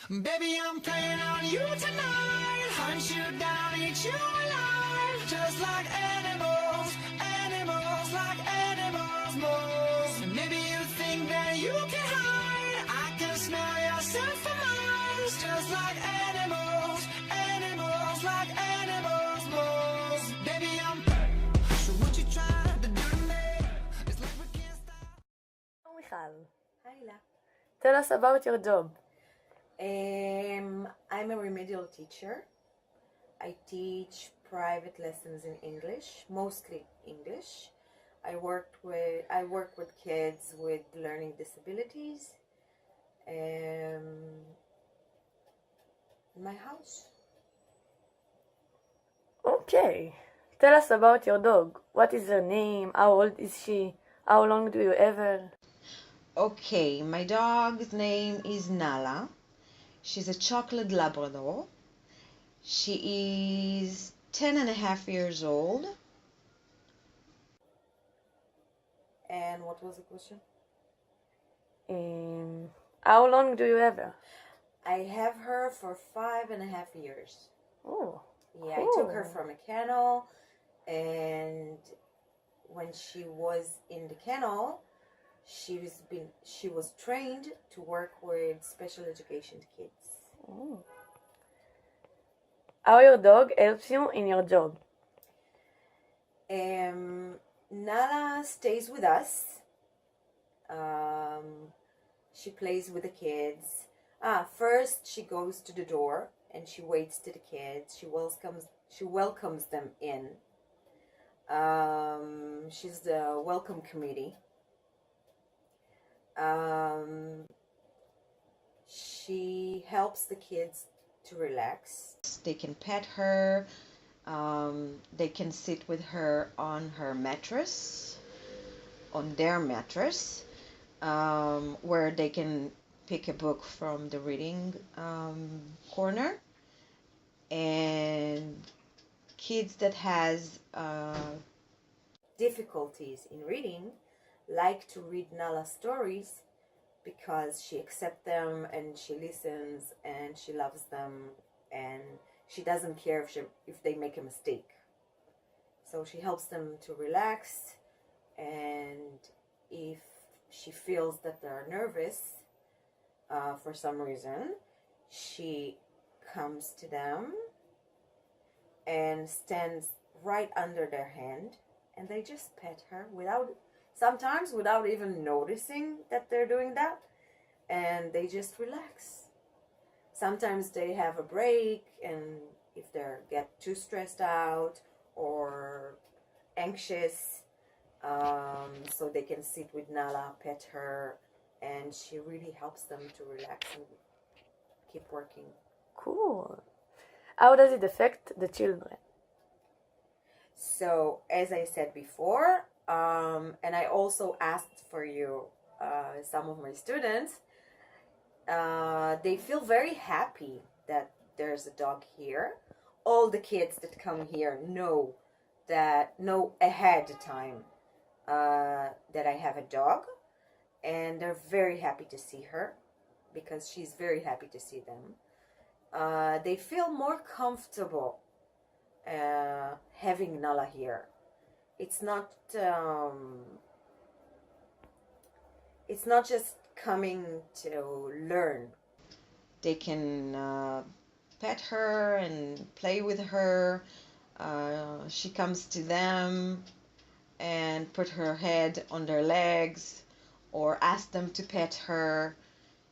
Baby, I'm playing on you tonight. Hunt you down, eat you alive. Just like animals, animals, like animals, moles. And maybe you think that you can hide. I can smell your scent for miles. Just like animals, animals, like animals, moles. Baby, I'm. So what you trying to do to me? It's like we can't stop. Hello, Michal. Hi, La. Tell us about your job. I'm a remedial teacher. I teach private lessons in English, mostly English. I work with kids with learning disabilities. In my house. Okay. Tell us about your dog. What is her name? How old is she? How long do you have her? Okay, my dog's name is Nala. She's a chocolate Labrador. She is 10 and a half years old. And what was the question? How long do you have her? I have her for 5.5 years. Oh, Yeah, cool. I took her from a kennel, and when she was in the kennel, she was trained to work with special education kids. Oh. How your dog helps you in your job? Nala stays with us. She plays with the kids. First she goes to the door and she waits to the kids. She welcomes them in. She's the welcome committee. She helps the kids to relax. They can pet her. They can sit with her on her mattress, on their mattress, where they can pick a book from the reading corner. And kids that has difficulties in reading like to read Nala stories because she accepts them and she listens and she loves them and she doesn't care if they make a mistake. So she helps them to relax, and if she feels that they're nervous for some reason, she comes to them and stands right under their hand, and they just pet her sometimes without even noticing that they're doing that, and they just relax. Sometimes they have a break, and if they get too stressed out or anxious, so they can sit with Nala, pet her, and she really helps them to relax and keep working. Cool. How does it affect the children? So, as I said before, and I also asked for you, some of my students, they feel very happy that there's a dog here. All the kids that come here know ahead of time that I have a dog, and they're very happy to see her because she's very happy to see them. They feel more comfortable having Nala here. It's not just coming to learn. They can pet her and play with her. She comes to them and put her head on their legs or ask them to pet her.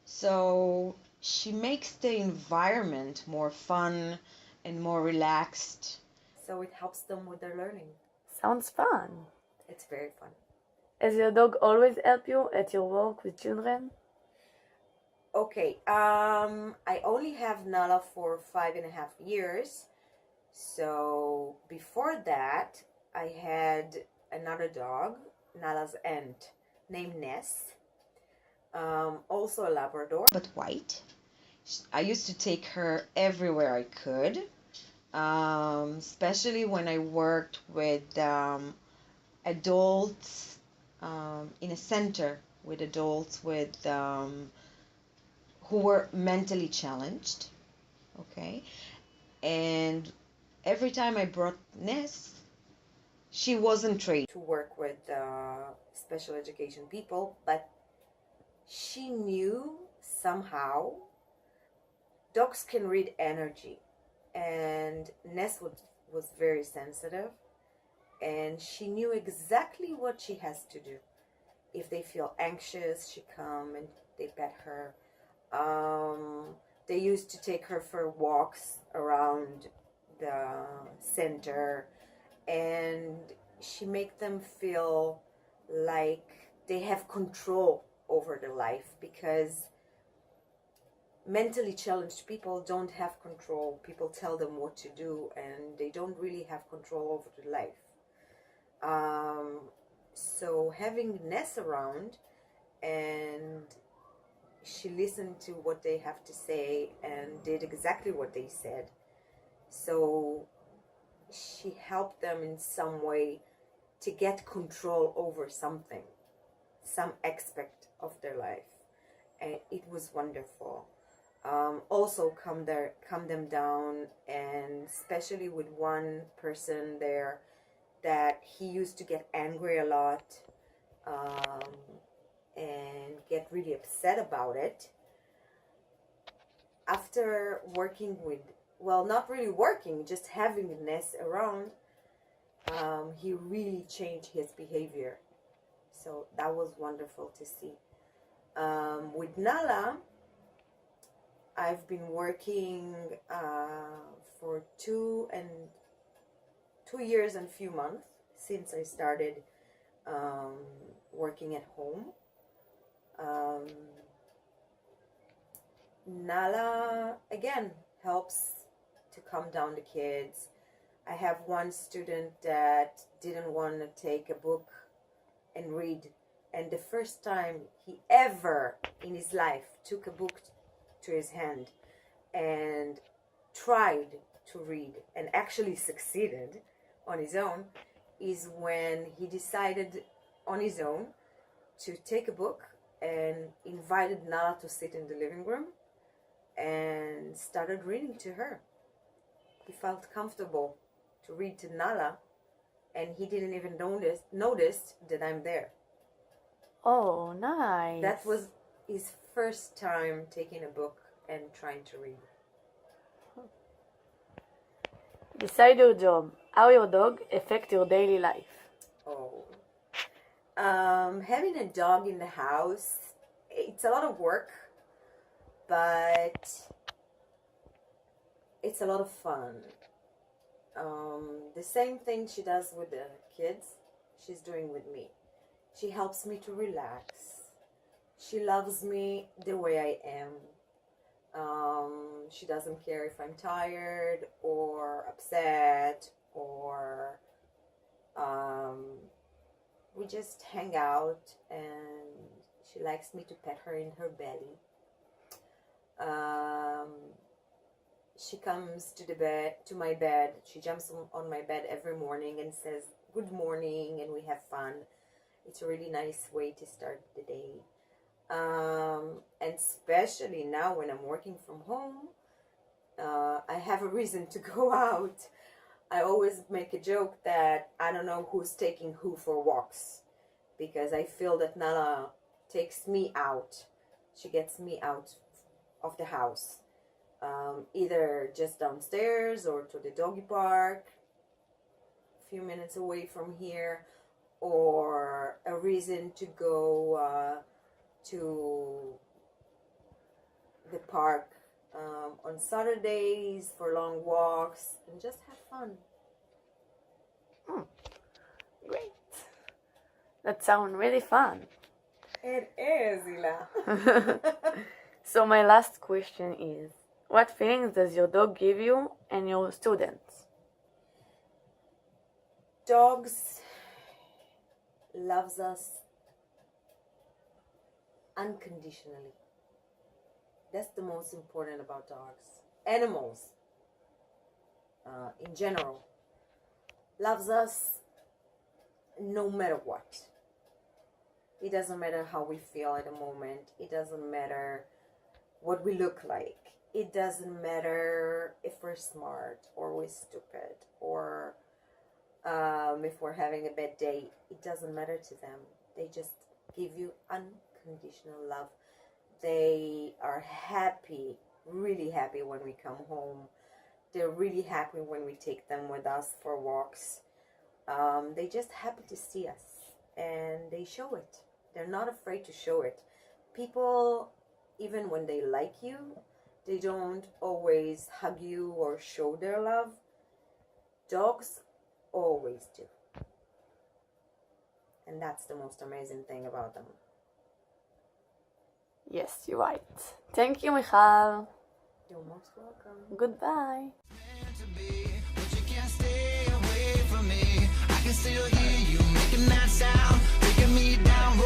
So she makes the environment more fun and more relaxed. So it helps them with their learning. Sounds fun. It's very fun. Has your dog always helped you at your work with children? Okay, I only have Nala for 5.5 years. So before that, I had another dog, Nala's aunt, named Ness. Also a Labrador, but white. I used to take her everywhere I could, especially when I worked with adults in a center with adults with who were mentally challenged, okay? And every time I brought Ness, she wasn't trained to work with special education people, but she knew somehow dogs can read energy, and Ness was very sensitive, and she knew exactly what she has to do. If they feel anxious, she come and they pet her. They used to take her for walks around the center, and she make them feel like they have control over their life, because mentally challenged people don't have control. People tell them what to do, and they don't really have control over their life. So having Ness around, and she listened to what they have to say and did exactly what they said. So she helped them in some way to get control over something, some aspect of their life. And it was wonderful. Also calm them down, and especially with one person there that he used to get angry a lot, and get really upset about it. After working with, well, not really working, just having Ness around, he really changed his behavior. So that was wonderful to see. With Nala, I've been working for 2 years and few months since I started working at home. Nala again helps to calm down the kids. I have one student that didn't want to take a book and read, and the first time he ever in his life took a book to his hand and tried to read and actually succeeded on his own is when he decided on his own to take a book and invited Nala to sit in the living room and started reading to her. He felt comfortable to read to Nala, and he didn't even notice that I'm there. Oh, nice. That was his first time taking a book and trying to read. Beside your job, how your dog affect your daily life? Having a dog in the house, it's a lot of work, but it's a lot of fun. The same thing she does with the kids, she's doing with me. She helps me to relax. She loves me the way I am. She doesn't care if I'm tired or upset, or we just hang out, and she likes me to pet her in her belly. She comes to my bed. She jumps on my bed every morning and says good morning, and we have fun. It's a really nice way to start the day. And especially now when I'm working from home, I have a reason to go out. I always make a joke that I don't know who's taking who for walks, because I feel that Nala takes me out. She gets me out of the house, either just downstairs or to the doggy park, a few minutes away from here, or a reason to go to the park on Saturdays for long walks and just have fun. Great. That sounds really fun. It is, Ila. So my last question is, what feelings does your dog give you and your students? Dogs loves us unconditionally. That's the most important about dogs. Animals, in general, loves us no matter what. It doesn't matter how we feel at the moment. It doesn't matter what we look like. It doesn't matter if we're smart or we're stupid or if we're having a bad day. It doesn't matter to them. They just give you unconditional love. They are happy, really happy when we come home. They're really happy when we take them with us for walks. They just happy to see us, and they show it. They're not afraid to show it. People, even when they like you, they don't always hug you or show their love. Dogs always do. And that's the most amazing thing about them. Yes, you're right. Thank you, Michal. You're most welcome. Goodbye. Meant to be, but you can't stay away from me. I can still hear you making that sound, breaking me down.